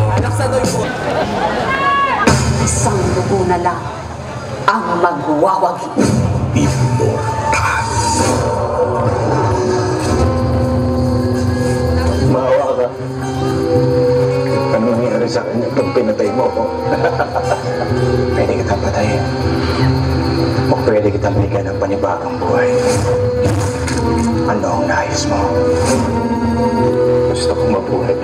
Anak sa doy po. Isang dugo na lang ang magwawagi. Immortal. Maawa ka. Ano nangyari sa akin pag pinatay mo ako? Pwede kitang patayin. O pwede kitang bigyan ng panibagong buhay. Ano ang nais mo? Gusto kong mabuhay.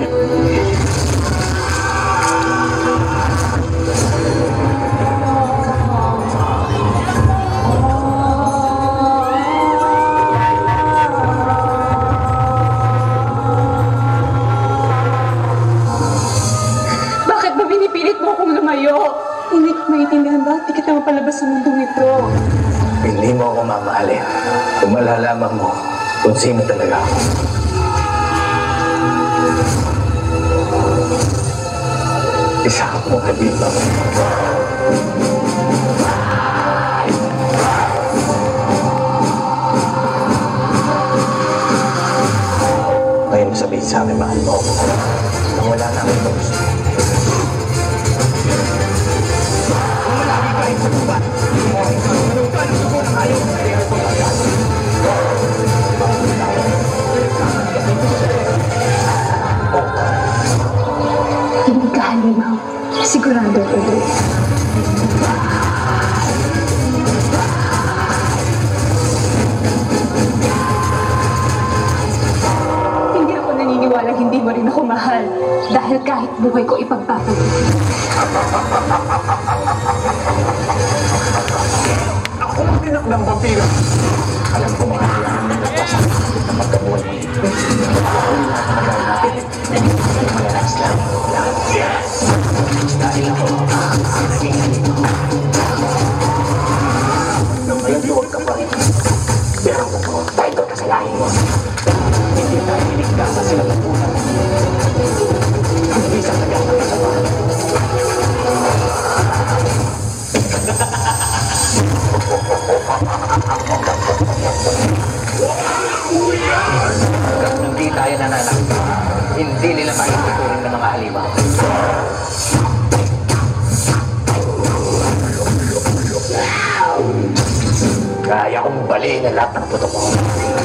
Bakit ba pinipilit mo akong lumayo? Hindi ko maintindihan ba? Di kita mapalabas sa mundong ito. Hindi mo ako mamahalin kung malalaman mo kung sino talaga ako. Isa ka mong kaibigan. Ngayon sabihin sa akin, mahal mo ako. Nang wala na akong gusto. Kung malagi ka rin sa tuban, anong ka ng suko ng ayaw na rin ako agad. Hindi ka halimaw. Sigurado ko doon. Hindi ako naniniwala hindi mo rin ako mahal. Dahil kahit buhay ko ipagpapagod. Ako ang tinak ng vampiro. Alam ko mga kailangan ng nagpasakit na magkabuhay mo. Malalas lang. Dahil ako ang naging halito. Nang malayuwag ka pa rin. Pero kung tayo ka sa lahi mo, hindi tayo iligtas sa silang napunan. Hindi sa tagal ng kasama. Hanggang hindi tayo nananakit, hindi nila maituturing ng mga halimaw. Kaya kong baliin ang lahat ng putok mo.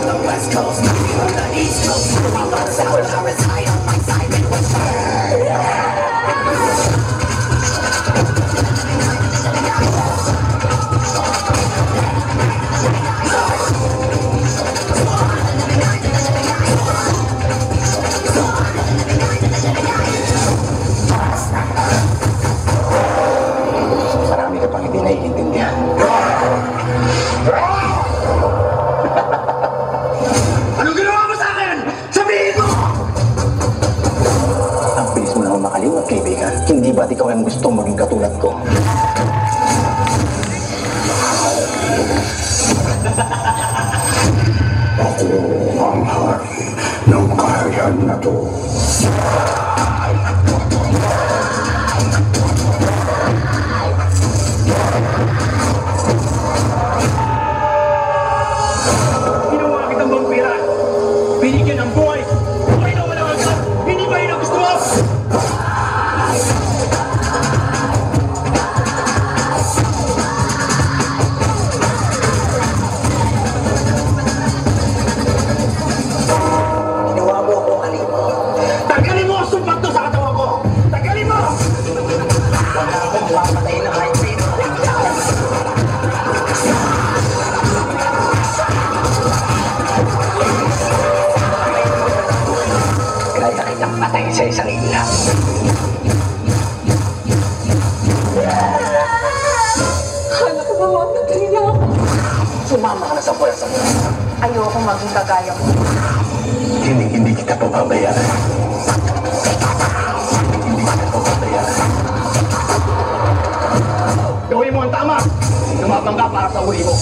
The West Coast, the East Coast, the South Coast, I am my side and what's marami ka pang hindi naiintindihan. Anong ginawa mo sa akin? Sabihin mo! Ang bilis mo naman makalimutan, kaibigan. Hindi ba't ikaw ang gustong maging katulad ko? Ako ang hari ng kaharian na to. Ginawa kitang vampira. Binigyan ng buhay. Buhay na walang agad. Hindi ba yun ang gusto mo? Ginawa mo ako halimaw. Tagalin mo ang sumpat to sa katawan ko. Tagalin mo! Wala akong mapatay na kahit sino. Kaya kitang patay sa isang ila. Hala ko ba mapatay na ako? Sumama ka na sa pwersa mo. Ayoko maging kagaya mo. Hindi kita pababayaan. Hindi kita pababayaan. Gawin mo ang tama! Lumabang ka para sa uli mo.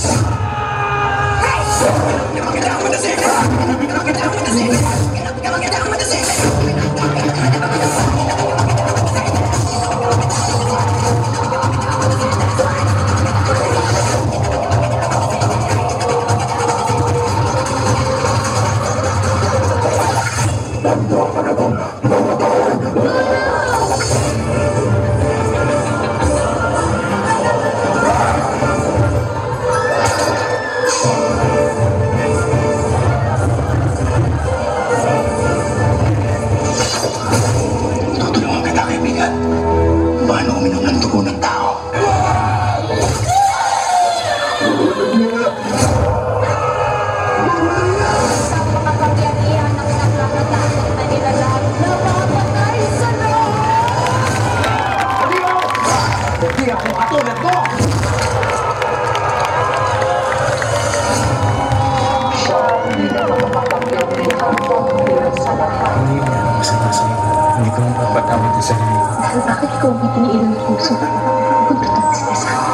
Nandito ka na ba? Hindi ako katulad mo! Hindi naman makapagbibigay ang pagbilang sa lahat. Hindi mo yan masama sa'yo. Hindi ko mapapatawad sa sarili ko. Dahil bakit ikaw may piniilang puso? Kung totoo sila sa akin.